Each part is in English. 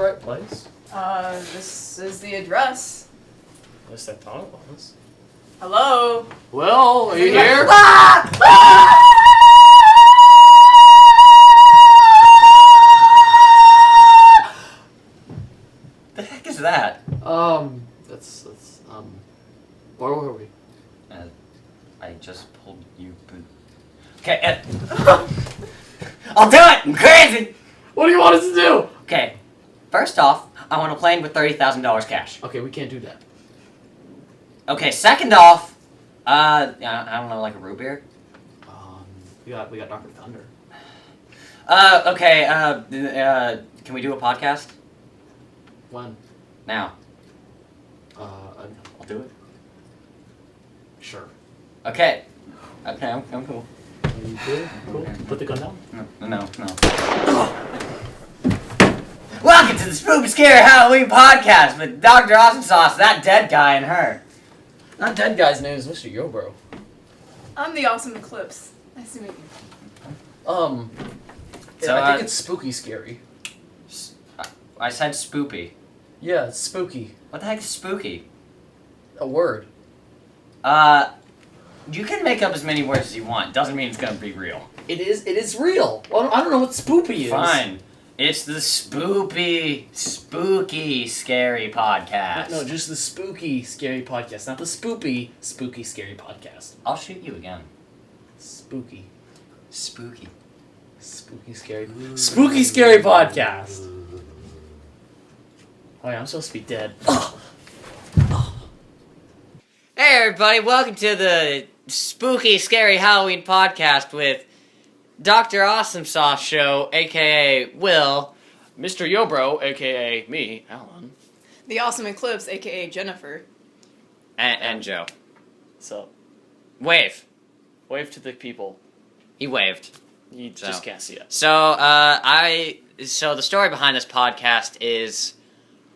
right place? This is the address. At least I thought it was. Hello? Will, are you here? The heck is that? That's where were we? I just pulled you. Okay, I'll do it! I'm crazy! What do you want us to do? Okay, first off, I want a plane with $30,000 cash. Okay, we can't do that. Okay, second off, I don't know, like a root beer? We got Dr. Thunder. Okay, can we do a podcast? When? Now. I'll do it. Sure. Okay, I'm cool. Are you cool? Cool. Put the gun down. No. Welcome to the Spooky Scary Halloween Podcast with Dr. Awesome Sauce, that dead guy, and her. That dead guy's name is Mr.YoBro. I'm the Awesome Eclipse. Nice to meet you. So I think it's spooky scary. I said spoopy. Yeah, it's spooky. What the heck is spooky? A word. You can make up as many words as you want. Doesn't mean it's gonna be real. It is real. Well, I don't know what spoopy is. Fine. It's the spooky, scary podcast. No, just the spooky, scary podcast. Not the spooky, scary podcast. I'll shoot you again. Spooky. Spooky, scary. Spooky, scary podcast. Oh yeah, I'm supposed to be dead. Hey everybody, welcome to the Spooky Scary Halloween Podcast with Dr. Awesome Sauce Show, aka Will. Mr.YoBro, aka me, Alan. The Awesome Eclipse, aka Jennifer. And Joe. So, Wave. wave to the people. He waved. You just can't see it. So, so the story behind this podcast is,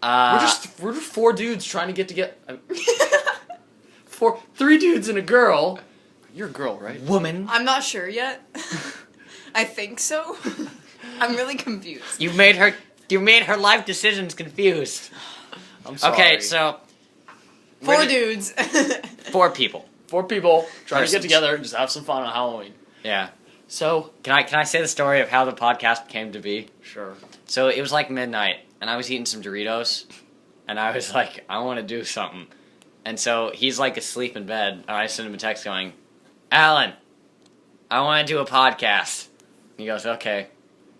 we're just four dudes trying to get together. Three dudes and a girl. You're a girl, right? woman. I'm not sure yet. I think so. I'm really confused. You made her life decisions confused. I'm sorry. Okay, so Four dudes. 4 people. 4 people trying to Persons. get together and just have some fun on Halloween. Yeah. So, Can I say the story of how the podcast came to be? sure. So it was like midnight, and I was eating some Doritos, and I was like, I want to do something. And so he's like asleep in bed, and I send him a text going, Alan, I want to do a podcast. He goes, okay.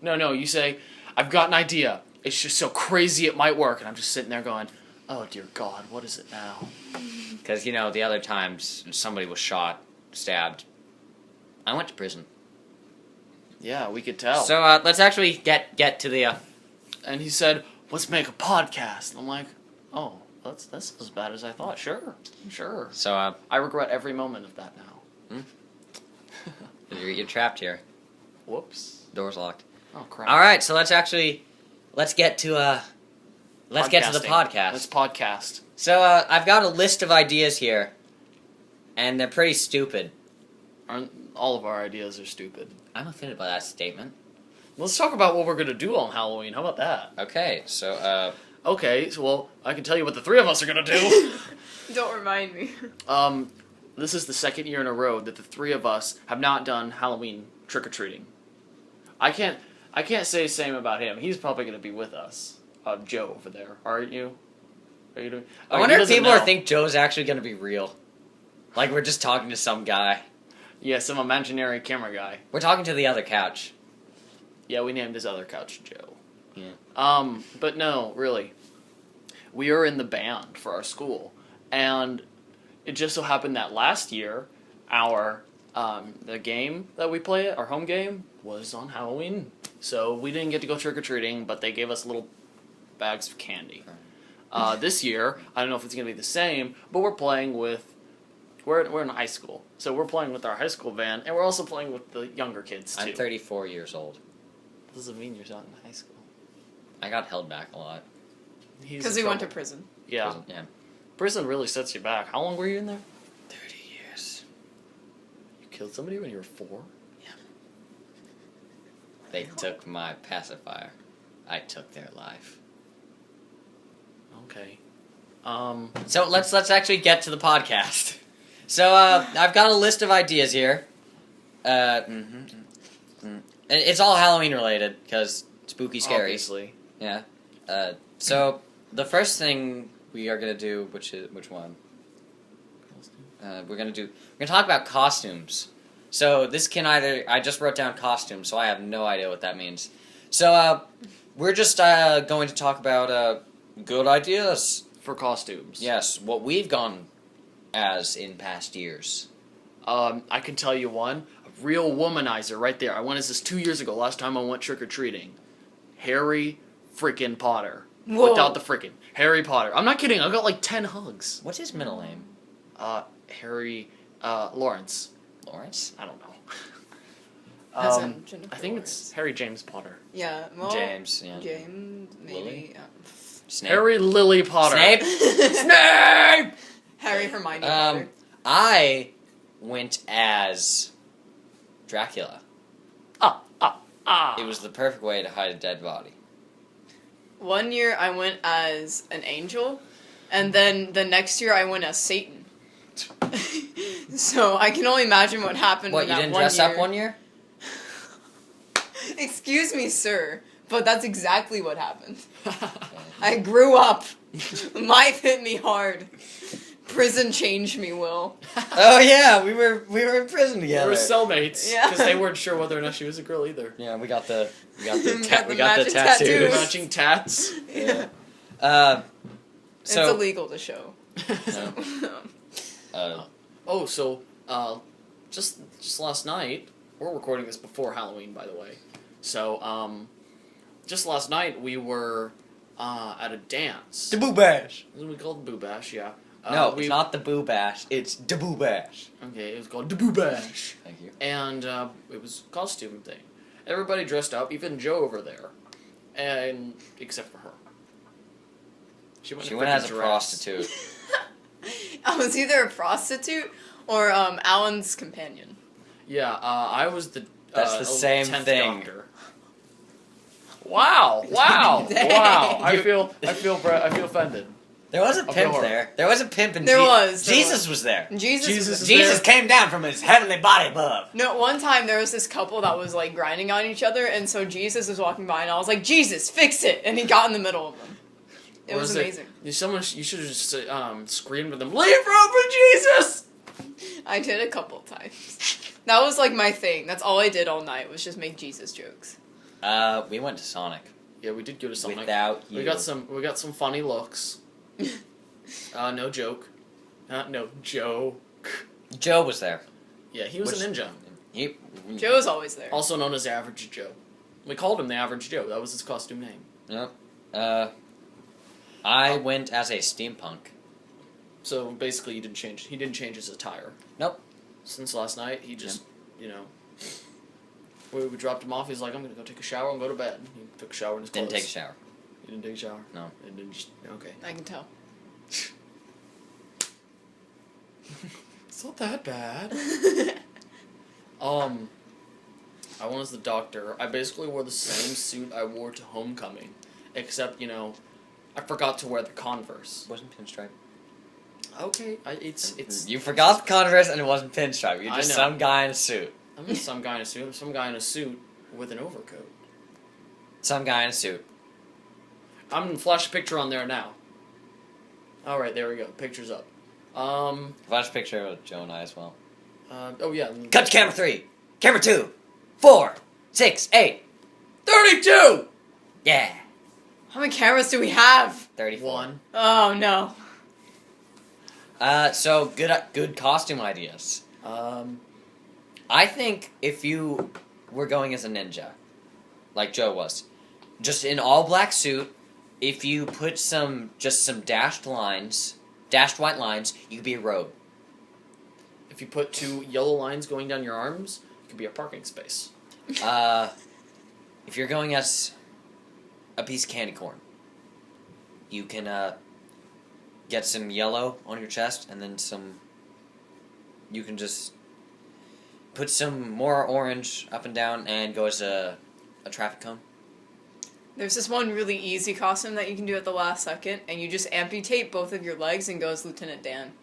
No, you say, I've got an idea. It's just so crazy it might work. And I'm just sitting there going, oh dear God, what is it now? Because, the other times somebody was shot, stabbed. I went to prison. Yeah, we could tell. So let's actually get to the... And he said, let's make a podcast. And I'm like, oh, that's as bad as I thought. Sure. So I regret every moment of that now. you're trapped here. Whoops. Door's locked. Oh, crap. All right, so let's get to the podcast. Let's podcast. So I've got a list of ideas here, and they're pretty stupid. Aren't all of our ideas are stupid? I'm offended by that statement. Let's talk about what we're going to do on Halloween. How about that? Okay, so Okay, so, well, I can tell you what the 3 of us are going to do. Don't remind me. This is the second year in a row that the 3 of us have not done Halloween trick-or-treating. I can't say the same about him. He's probably going to be with us. Joe over there, aren't you? Are you doing? I wonder if people think Joe's actually going to be real. Like we're just talking to some guy. Yeah, some imaginary camera guy. We're talking to the other couch. Yeah, we named his other couch Joe. Yeah. But no, really. We are in the band for our school, and it just so happened that last year, the game that we play, our home game, was on Halloween. So we didn't get to go trick-or-treating, but they gave us little bags of candy. This year, I don't know if it's going to be the same, but we're playing with... We're in high school, so we're playing with our high school band, and we're also playing with the younger kids, too. I'm 34 years old. What does it mean you're not in high school? I got held back a lot. Because he went to prison. Yeah. Prison, yeah. Prison really sets you back. How long were you in there? 30 years. You killed somebody when you were 4? Yeah. They took my pacifier. I took their life. Okay. So let's actually get to the podcast. So I've got a list of ideas here. It's all Halloween related because spooky, scary. Obviously. Yeah. So the first thing we are gonna do, which one? We're gonna talk about costumes. So this can I just wrote down costumes, so I have no idea what that means. So we're just going to talk about good ideas For costumes. Yes, what we've gone as in past years. I can tell you one. A real womanizer right there. I went as this 2 years ago, last time I went trick-or-treating. Harry freaking Potter. Whoa. Without the freaking. Harry Potter. I'm not kidding, I got like 10 hugs. What's his middle name? Harry, Lawrence. Lawrence? I don't know. As in Jennifer I think Lawrence. it's Harry James Potter. Yeah, well, James, yeah. James, maybe. Lily? Snape. Harry Lily Potter. Snape? Snape! Harry Hermione Potter. I went as Dracula. It was the perfect way to hide a dead body. One year I went as an angel, and then the next year I went as Satan. So I can only imagine what happened. What, in you that didn't one dress year. up one year? Excuse me, sir, but that's exactly what happened. I grew up. Life hit me hard. Prison changed me, Will. Oh yeah, we were in prison They together. were cellmates. Yeah. Because they weren't sure whether or not she was a girl either. Yeah, we got the We got the magic tattoos. tattoos. Matching tats. Yeah. It's So illegal to show. Oh, so just last night, we're recording this before Halloween, by the way. So just last night we were at a dance. the Boo Bash. We called Boo Bash, yeah. No, it's not the Boo Bash. It's the Boo Bash. Okay, it was called the Boo Bash. Thank you. And it was a costume thing. Everybody dressed up, even Joe over there, and except for her. She went as a dress. prostitute. I was either a prostitute or Alan's companion. Yeah, I was the. That's the same 10th thing. Doctor. Wow! Wow! Dang. Wow! I feel offended. There was a Okay, pimp hold on. there. There was a pimp in There was. Jesus was there. Jesus. Jesus was- is Jesus came down from his heavenly body above. No, one time there was this couple that was like grinding on each other, and so Jesus was walking by, and I was like, "Jesus, fix it!" And he got in the middle of them. It Or was is amazing. You should have just screamed at them, "Leave room for Jesus!" I did a couple times. That was like my thing. That's all I did all night was just make Jesus jokes. We went to Sonic. Yeah, we did go to Sonic. Without you. We got some funny looks. No joke. No joke. Joe was there. Yeah, he was a ninja. He, Joe's always there. Also known as Average Joe. We called him the Average Joe. That was his costume name. Yep. I went as a steampunk. So basically, he didn't change his attire. Nope. Since last night, he just, we dropped him off. He's like, I'm gonna go take a shower and go to bed. He took a shower in his clothes. Didn't take a shower. He didn't take a shower. No. It didn't. Okay. I can tell. It's not that bad. I went as the Doctor. I basically wore the same suit I wore to homecoming, except I forgot to wear the Converse. Wasn't pinstripe. Okay, it's. You forgot the Converse and it wasn't pinstripe. You're I just know. some guy in a suit. I'm just some guy in a suit. I'm some guy in a suit with an overcoat. Some guy in a suit. I'm gonna flash a picture on there now. All right, there we go. Picture's up. Flash a picture of Joe and I as well. Oh yeah. Cut to camera 3. Camera 2. 4. 6. 8. 32. Yeah. How many cameras do we have? 34. One. Oh no. So good costume ideas. I think if you were going as a ninja, like Joe was, just in all black suit, if you put some dashed white lines, you could be a road. If you put 2 yellow lines going down your arms, it could be a parking space. If you're going as a piece of candy corn, you can get some yellow on your chest, and then you can just put some more orange up and down and go as a traffic cone. There's this one really easy costume that you can do at the last second, and you just amputate both of your legs and go as Lieutenant Dan.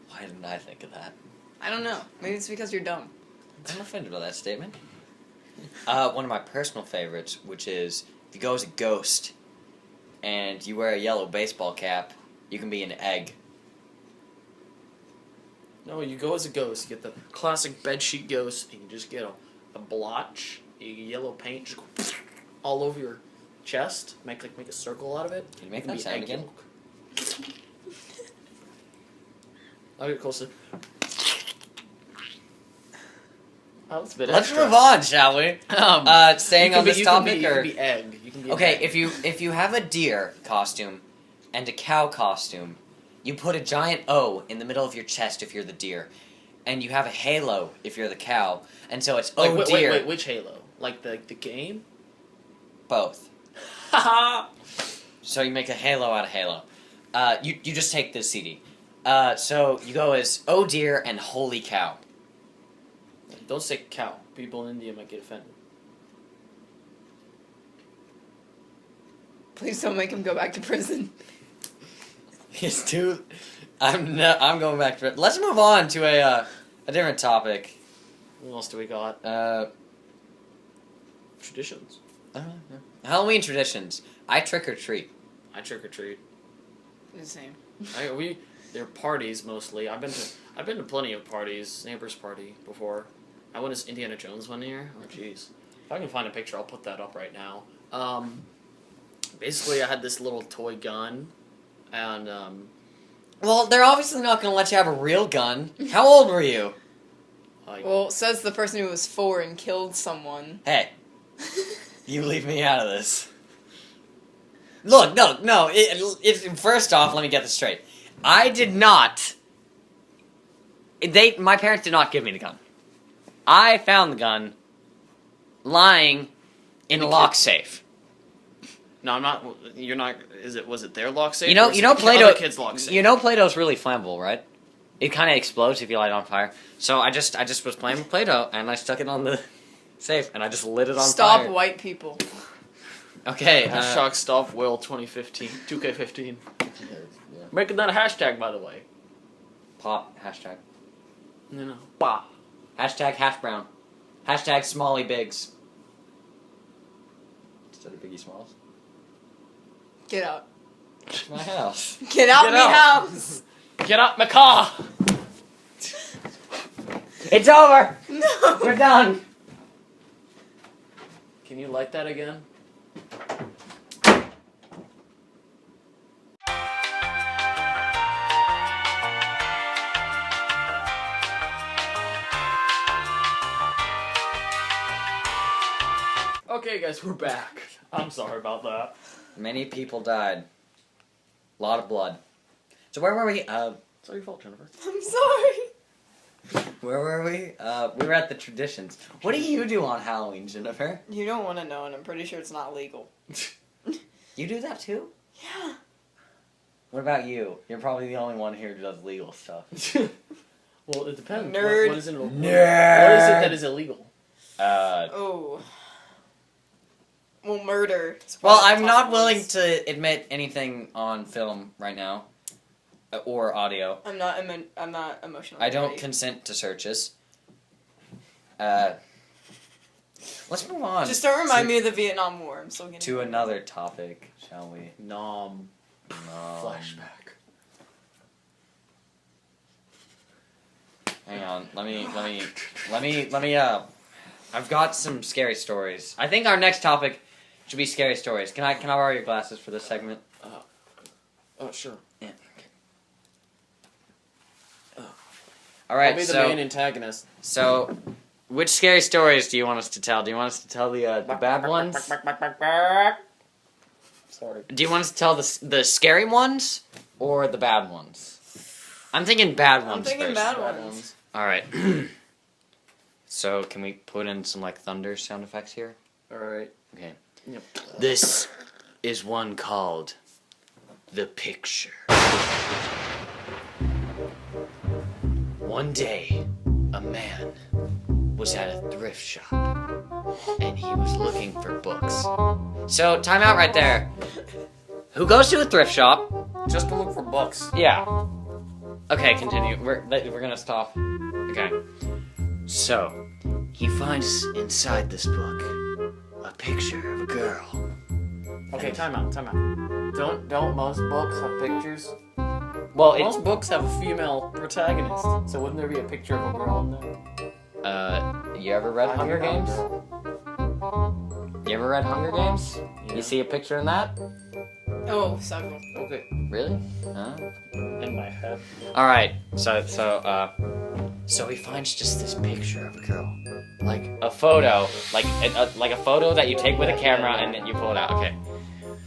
Why didn't I think of that? I don't know. Maybe it's because you're dumb. I'm offended by that statement. One of my personal favorites, which is if you go as a ghost and you wear a yellow baseball cap, you can be an egg. No, you go as a ghost. You get the classic bedsheet ghost, and you just get a blotch, yellow paint, just go all over your chest. Make a circle out of it. Can you make It can that be sound egg again? yolk. I'll get closer. Oh, that's a bit Let's extra. move on, shall we? Staying on this topic, you or can be egg. You can be okay, an egg. if you have a deer costume and a cow costume, you put a giant O in the middle of your chest if you're the deer, and you have a halo if you're the cow, and so it's Like, oh wait, deer. wait, which Halo? Like the game? Both. Haha. So you make a halo out of Halo. You just take this CD. So you go as oh dear and holy cow. Don't say cow. People in India might get offended. Please don't make him go back to prison. It's too. I'm going back to it. Let's move on to a different topic. What else do we got? Traditions. I don't know. Halloween traditions. I trick or treat. I trick or treat. The same. They're parties mostly. I've been to plenty of parties. Neighbor's party before. I went as Indiana Jones one year. Oh jeez. If I can find a picture, I'll put that up right now. Basically, I had this little toy gun, and Well, they're obviously not going to let you have a real gun. How old were you? Well, says the person who was 4 and killed someone. Hey, you leave me out of this. Look, no. First off, let me get this straight. I did not. My parents did not give me the gun. I found the gun lying in a lock safe. No, I'm not. You're not. Was it their lock safe? You know, or was it the Play-Doh. other kid's lock safe? You know, Play-Doh's really flammable, right? It kind of explodes if you light it on fire. So I just was playing with Play-Doh and I stuck it on the safe and I just lit it on Stop fire. white people. Okay. Hashtag stop Will 2015 2K15. Making that a hashtag, by the way. Pop hashtag. No. Bah. Hashtag hash brown. Hashtag Smalley Bigs. Instead of Biggie Smalls. Get out. It's my house. Get out Get me out. house. Get out my car. It's over. No. We're done. Can you light that again? Okay, guys, we're back. I'm sorry about that. Many people died. A lot of blood. So where were we? It's all your fault, Jennifer. I'm sorry. Where were we? We were at the traditions. What do you do on Halloween, Jennifer? You don't want to know, and I'm pretty sure it's not legal. You do that too? Yeah. What about you? You're probably the only one here who does legal stuff. Well, it depends. Nerd. What is it? What is it Nerd. that is illegal? Oh. Well, murder. Well, I'm not willing to admit anything on film right now, or audio. I'm not emotional. I don't consent to searches. Let's move on. Just don't remind me of the Vietnam War. I'm still getting to another topic, shall we? Nom. Flashback. Hang on. Let me. I've got some scary stories. I think our next topic should be scary stories. Can I borrow your glasses for this segment? Oh, sure. Yeah. All right. I'll be the main antagonist. So, which scary stories do you want us to tell? Do you want us to tell the bad ones? Sorry. Do you want us to tell the scary ones or the bad ones? I'm thinking bad ones. I'm thinking first. bad ones. All right. So, can we put in some like thunder sound effects here? All right. Okay. Yep. This is one called The Picture. One day, a man was at a thrift shop. and he was looking for books. So, time out right there. Who goes to a thrift shop? Just to look for books. Yeah. Okay, continue. We're gonna stop. Okay. So, he finds inside this book a picture of a girl. Okay, time out. Don't most books have pictures? Well, Most books have a female protagonist, so wouldn't there be a picture of a girl in there? You ever read Hunger Games? You ever read Hunger Games? Yeah. You see a picture in that? Oh, several. Okay. Really? Huh? In my head. Alright, so he finds just this picture of a girl. Like a photo. Like a photo that you take with a camera and then you pull it out. Okay.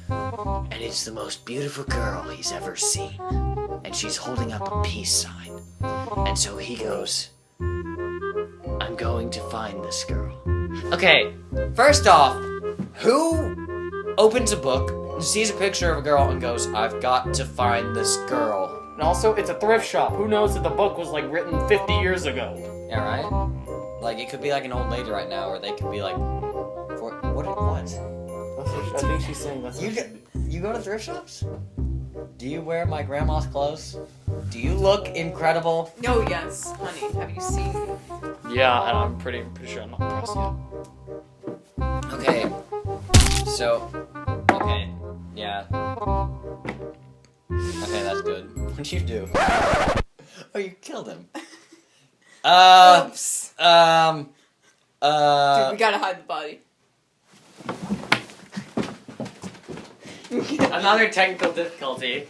And it's the most beautiful girl he's ever seen. And she's holding up a peace sign. And so he goes, I'm going to find this girl. Okay, first off, who opens a book, sees a picture of a girl, and goes, I've got to find this girl? And also, it's a thrift shop. Who knows that the book was like written 50 years ago? Yeah, right? Like, it could be like an old lady right now, or they could be like, what? I think she's saying that's You go to thrift shops? Do you wear my grandma's clothes? Do you look incredible? Oh, yes, honey. Have you seen me? Yeah, and I'm pretty sure I'm not impressed yet. Okay. So, okay. Yeah. Okay, that's good. What'd you do? Oh, you killed him. Oops. Dude, Dude, we gotta hide the body. Another technical difficulty.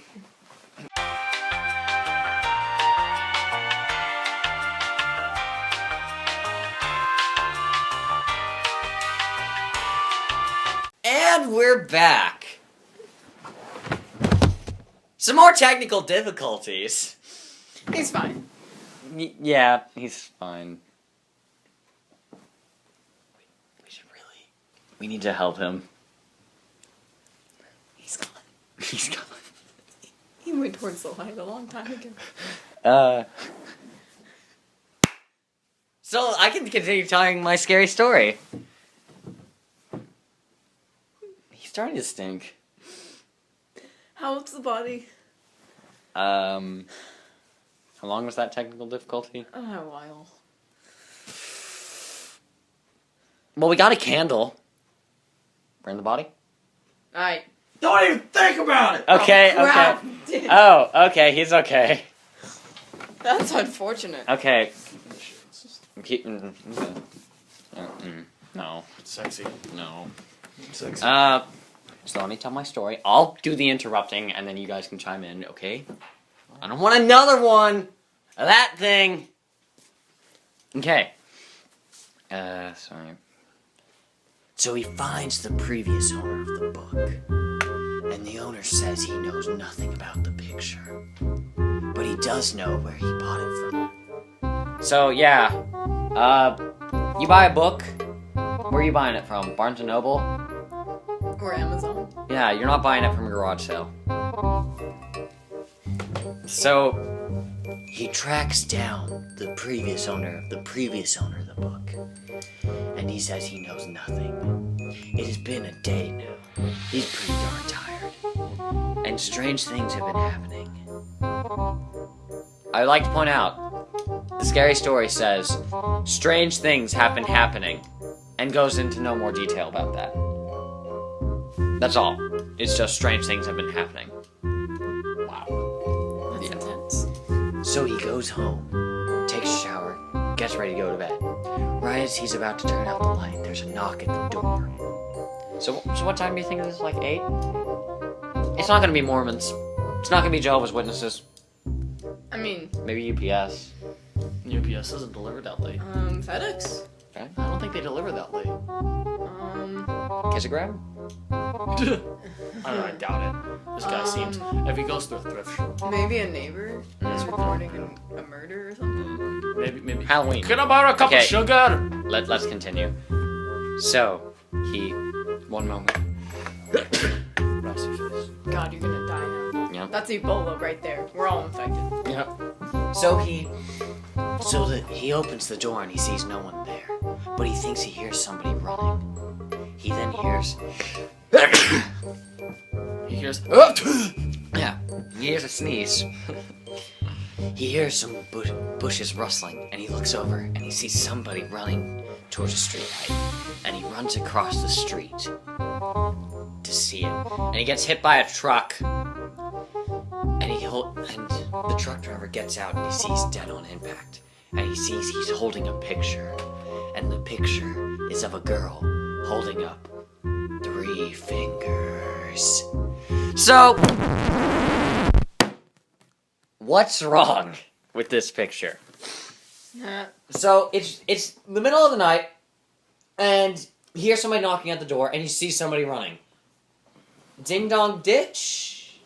And we're back. Some more technical difficulties. He's fine. Yeah, he's fine. We need to help him. He's gone. He's gone. He went towards the light a long time ago. So I can continue telling my scary story. He's starting to stink. How old's the body? How long was that technical difficulty? A while. Well, we got a candle. Burn the body? Alright. Don't even think about it! Okay, Oh, crap. okay. Oh, okay, he's okay. That's unfortunate. Okay. Keep. Okay. No. It's sexy. No. It's sexy. So let me tell my story. I'll do the interrupting, and then you guys can chime in, okay? I don't want another one of that thing. Okay. Sorry. So he finds the previous owner of the book, and the owner says he knows nothing about the picture, but he does know where he bought it from. So yeah, you buy a book. Where are you buying it from? Barnes & Noble? Or Amazon. Yeah, you're not buying it from a garage sale. So, he tracks down the previous owner of the previous owner of the book. And he says he knows nothing. It has been a day now. He's pretty darn tired. And strange things have been happening. I'd like to point out, the scary story says, strange things have been happening. And goes into no more detail about that. That's all. It's just strange things have been happening. Wow. That's intense. So he goes home, takes a shower, gets ready to go to bed. Right as he's about to turn out the light, there's a knock at the door. So what time do you think it is? Like 8? It's not gonna be Mormons. It's not gonna be Jehovah's Witnesses. I mean, Maybe UPS. UPS doesn't deliver that late. FedEx. Okay. I don't think they deliver that late. Kiss a grab? I don't know, I doubt it. This guy seems... If he goes to a thrift shop, Maybe a neighbor is reporting a murder or something. maybe... Halloween. Can I borrow a cup Okay. of sugar? Let's continue. So, one moment. Rest your face. God, you're gonna die now. Yeah. That's Ebola right there. We're all infected. Yep. So he opens the door and he sees no one there. but he thinks he hears somebody running. He then hears... He hears. Yeah, he hears a sneeze. He hears some bushes rustling, and he looks over, and he sees somebody running towards a street light. And he runs across the street to see it. And he gets hit by a truck. And the truck driver gets out, and he sees dead on impact. And he sees he's holding a picture. And the picture is of a girl holding up 3 fingers. So, what's wrong with this picture? So, it's the middle of the night, and he hears somebody knocking at the door, and he sees somebody running. Ding dong ditch?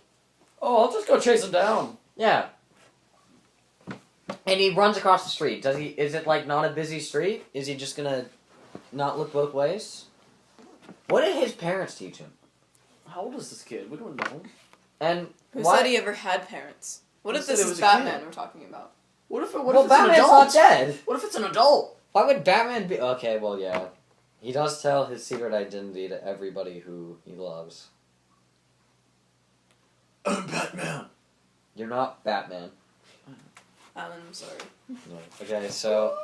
Oh, I'll just go chase him down. Yeah. And he runs across the street. Is it like not a busy street? Is he just gonna not look both ways? What did his parents teach him? How old is this kid? We don't know. And Who why? said he ever had parents? What Who if said this it is was a Batman kid? we're talking about? What if Well, it's an Batman's adult? not dead. What if it's an adult? Why would Batman be... Okay, well, yeah. He does tell his secret identity to everybody who he loves. I'm Batman. You're not Batman. Alan, I'm sorry. No. Okay, so...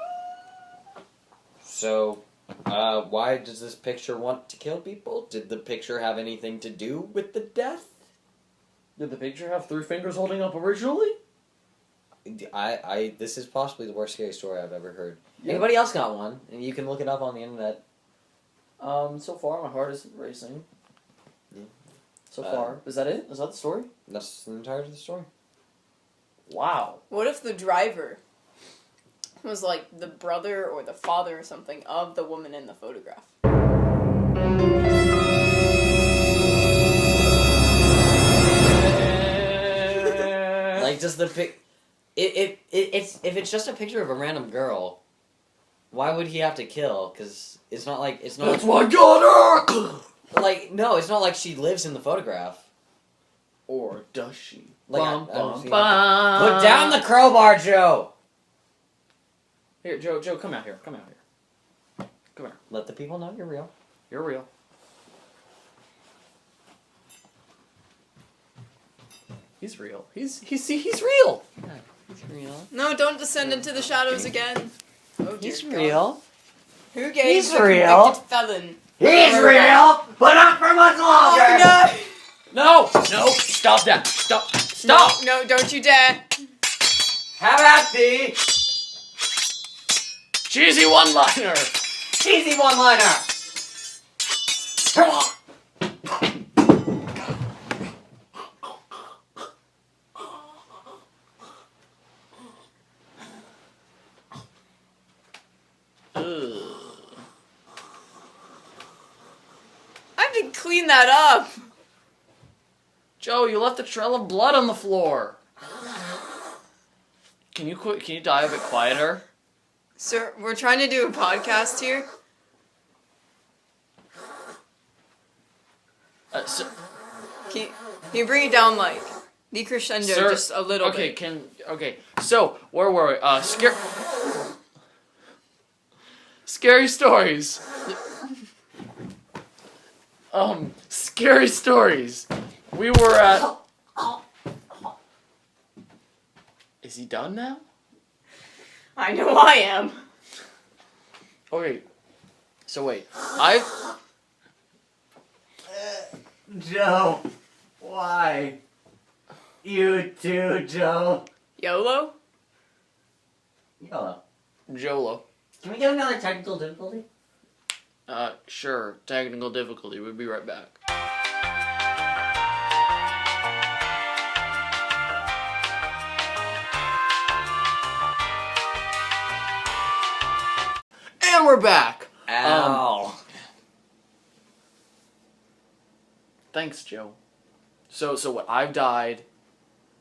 why does this picture want to kill people? Did the picture have anything to do with the death? Did the picture have 3 fingers holding up originally? This is possibly the worst scary story I've ever heard. Yeah. Anybody else got one? And you can look it up on the internet. So far my heart isn't racing. Yeah. So far. Is that it? Is that the story? That's the entirety of the story. Wow. What if the driver was like the brother or the father or something of the woman in the photograph? Like, does the if it's just a picture of a random girl, why would he have to kill? Because it's not like That's my daughter! like no, it's not like she lives in the photograph. Or does she? Like, Bum, I don't bum, see- bum. Put down the crowbar, Joe. Here, Joe, come out here. Come out here. Come here. Let the people know you're real. You're real. He's real. He's real. Yeah, he's real. No, don't descend into the shadows again. Oh, dear He's God. real. Who gave He's the real. convicted felon? He's real, but not for much longer. Oh, No! No! Stop that! Stop! Stop! no, don't you dare. Have at thee. Cheesy one-liner! Cheesy one-liner. Come on. I have to clean that up. Joe, you left a trail of blood on the floor. Can you die a bit quieter? Sir, we're trying to do a podcast here. So, Can you bring it down, like, decrescendo Sir, just a little bit? Okay. So, where were we? Scary stories. Scary stories. We were at... Is he done now? I know I am. Okay. So wait. Joe, why? You too, Joe. YOLO? YOLO. Jolo. Can we get another technical difficulty? Sure. Technical difficulty. We'll be right back. And we're back. Ow. Thanks, Joe. So what? I've died.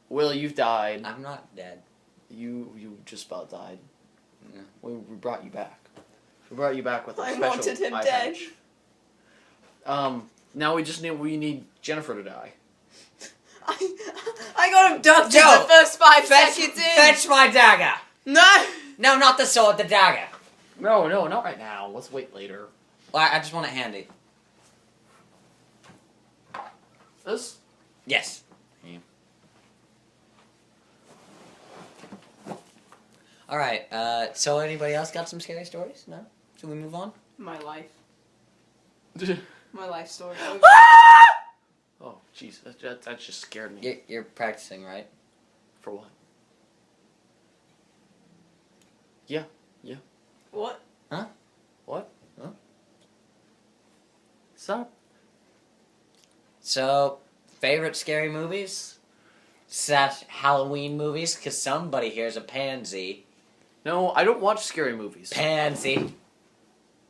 Will, you've died. I'm not dead. You just about died. Yeah. We brought you back. We brought you back with a I special wanted him eye dead. patch. Now we need Jennifer to die. I got abducted Joe, the first 5 seconds in. Fetch my dagger. No. No, not the sword, the dagger. No, not right now. Let's wait later. Well, I just want it handy. This? Yes. All right. So anybody else got some scary stories? No. Should we move on? My life. My life story. Oh, jeez, that just scared me. You're practicing, right? For what? Yeah. What? What? Huh? Stop. So, favorite scary movies? / Halloween movies? Because somebody here's a pansy. No, I don't watch scary movies. Pansy.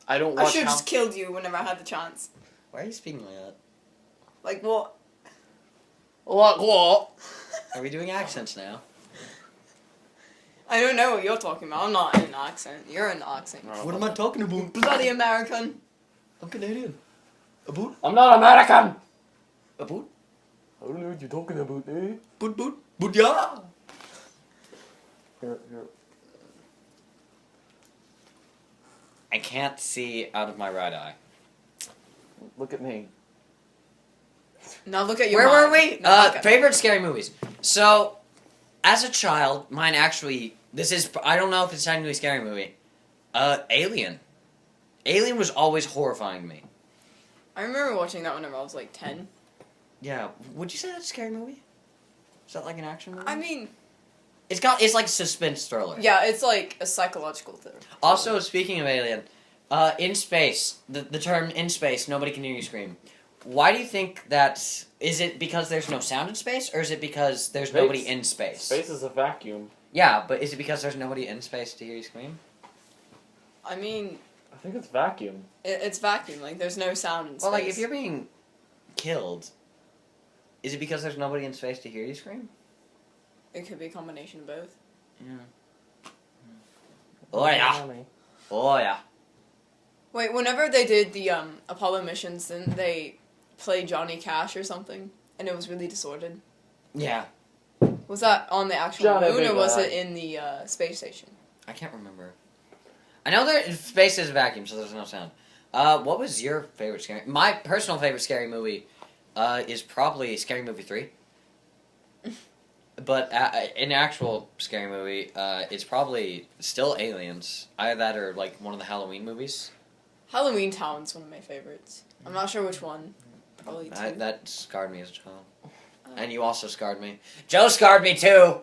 I don't I watch. should have just killed you whenever I had the chance. Why are you speaking like that? Like what? What? Are we doing accents now? I don't know what you're talking about. I'm not in an accent. You're in an accent. No. What am I talking about? Bloody American. I'm Canadian. A boot? I'm not American. A boot? I don't know what you're talking about, eh? Boot boot? Boot yeah! Here. I can't see out of my right eye. Look at me. Now look at your. Where were mind. we? Now look at Favorite scary movies. So, as a child, mine actually. This is. I don't know if it's technically a scary movie. Alien. Alien was always horrifying to me. I remember watching that whenever I was like 10. Yeah. Would you say that's a scary movie? Is that like an action movie? I mean, It's like a suspense thriller. yeah, it's like a psychological thriller. Also, speaking of Alien, in space, the term "in space," nobody can hear you scream. Why do you think that? Is it because there's no sound in space, or is it because there's Space. nobody in space? Space is a vacuum. Yeah, but is it because there's nobody in space to hear you scream? I mean, I think it's vacuum. it's vacuum. Like there's no sound in space. Well, like if you're being killed, is it because there's nobody in space to hear you scream? It could be a combination of both. Yeah. Oh yeah. Oh yeah. Wait, whenever they did the Apollo missions, then they played Johnny Cash or something, and it was really distorted. Yeah. Was that on the actual Johnny moon, or Big was Guy. it in the space station? I can't remember. I know that space is a vacuum, so there's no sound. What was your favorite scary? My personal favorite scary movie, is probably Scary Movie 3. But an actual scary movie, it's probably still Aliens. Either that or like one of the Halloween movies. Halloween Town's one of my favorites. I'm not sure which one. Probably two. That scarred me as a child. And you also scarred me. Joe scarred me too!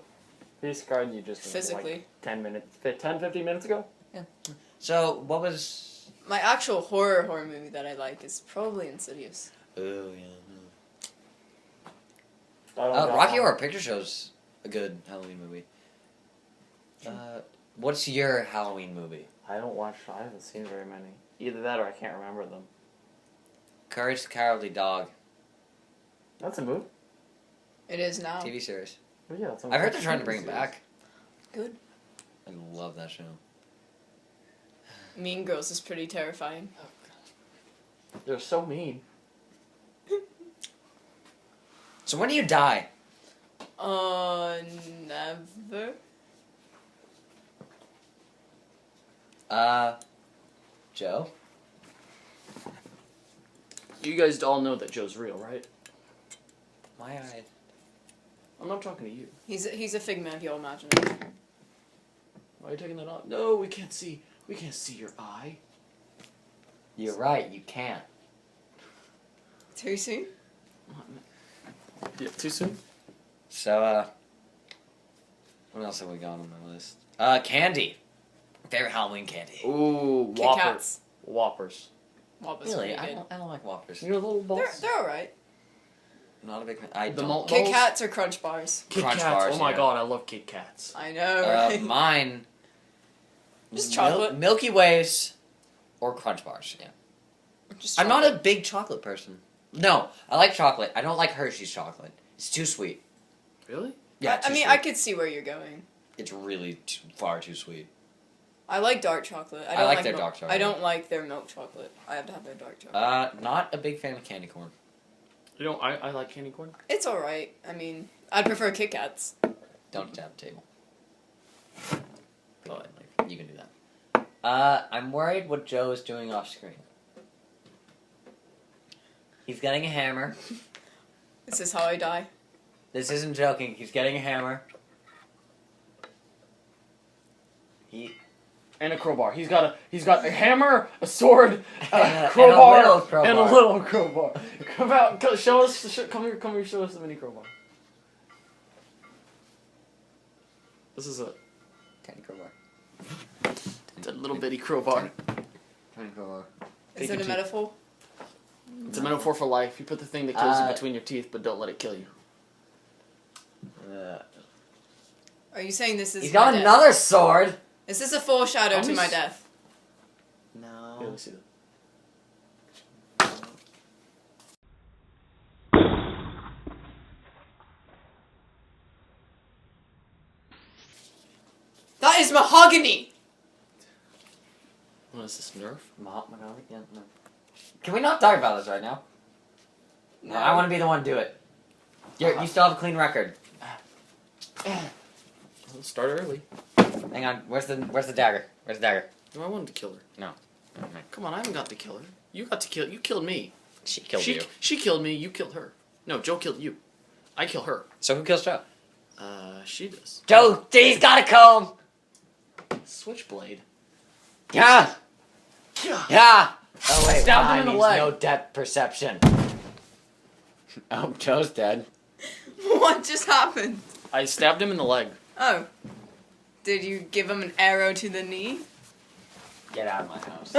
He scarred you just Physically. like 10 minutes, 10, 15 minutes ago? Yeah. So, what was... My actual horror movie that I like is probably Insidious. Oh, yeah. Rocky Rocky Horror Picture Show's a good Halloween movie. What's your Halloween movie? I haven't seen very many. Either that or I can't remember them. Courage the Cowardly Dog. That's a movie. It is now. TV series. Oh, yeah, it's I've heard they're trying to bring it back. Good. I love that show. Mean Girls is pretty terrifying. They're so mean. So when do you die? Never. Joe? You guys all know that Joe's real, right? My eye. I'm not talking to you. He's a figment of your imagination. Why are you taking that off? No, we can't see your eye. You're right, you can't. Too soon? Yeah, too soon? So, what else have we got on my list? Candy. Favorite Halloween candy. Ooh, Kit Whoppers. Kats. Whoppers. Whoppers Really? pretty I good. don't like Whoppers. You're a little boss. They're alright. Not a big fan. I The don't. malt- Kit Those- Kats or Crunch Bars? Kit Crunch Kats. bars, Oh my yeah. god, I love Kit Kats. I know, right? Mine. Just chocolate. Milky Ways or Crunch Bars, yeah. Just I'm not chocolate. a big chocolate person. No, I like chocolate. I don't like Hershey's chocolate. It's too sweet. Really? Yeah, I too mean, sweet. I could see where you're going. It's really far too sweet. I like dark chocolate. I like their milk- dark chocolate. I don't like their milk chocolate. I have to have their dark chocolate. Not a big fan of candy corn. You know, I like candy corn. It's alright. I mean, I'd prefer Kit Kats. Don't tap the table. But You can do that. I'm worried what Joe is doing off screen. He's getting a hammer. This is how I die. This isn't joking. He's getting a hammer. And a crowbar. He's got a hammer, a sword, a crowbar, crowbar, and a little crowbar. Come out, show us. Come here, show us the mini crowbar. This is a tiny crowbar. It's a little bitty crowbar. Tiny crowbar. Is it a metaphor? It's a metaphor for life. You put the thing that kills you between your teeth, but don't let it kill you. Are you saying this is? He's got another sword. Is this a foreshadow to my death? No. Yeah, let me see that. That is mahogany! What is this, Nerf? Yeah, no. Can we not talk about this right now? No. I want to be the one to do it. You still have a clean record. Let's start early. Hang on. Where's the dagger? Where's the dagger? No, I wanted to kill her. No. Come on, I haven't got to kill her. You got to kill. You killed me. She killed you. She killed me. You killed her. No, Joe killed you. I kill her. So who kills Joe? She does. Joe, he's got a comb. Switchblade. Yeah. Yeah. Oh wait, Stabbed him in the means leg. no depth perception. Oh, Joe's dead. What just happened? I stabbed him in the leg. Oh. Did you give him an arrow to the knee? Get out of my house.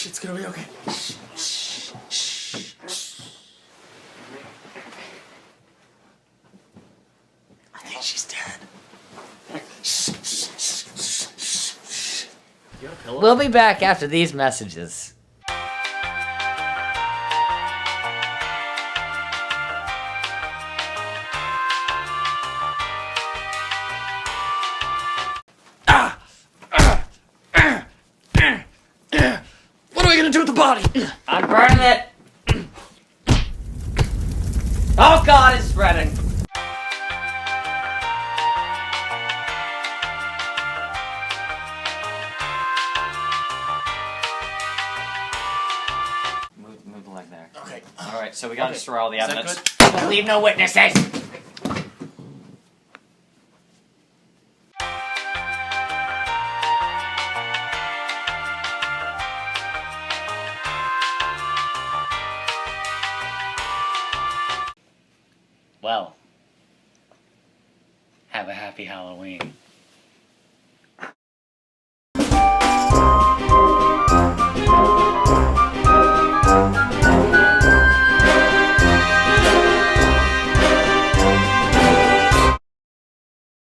It's gonna be okay. I think she's dead. You got a pillow? We'll be back after these messages. What are we gonna do with the body? I'm burning it. Oh God, it's spreading. Move the leg there. Okay. All right, so we gotta destroy all the Is that evidence. good? Leave no witnesses. Well, have a happy Halloween.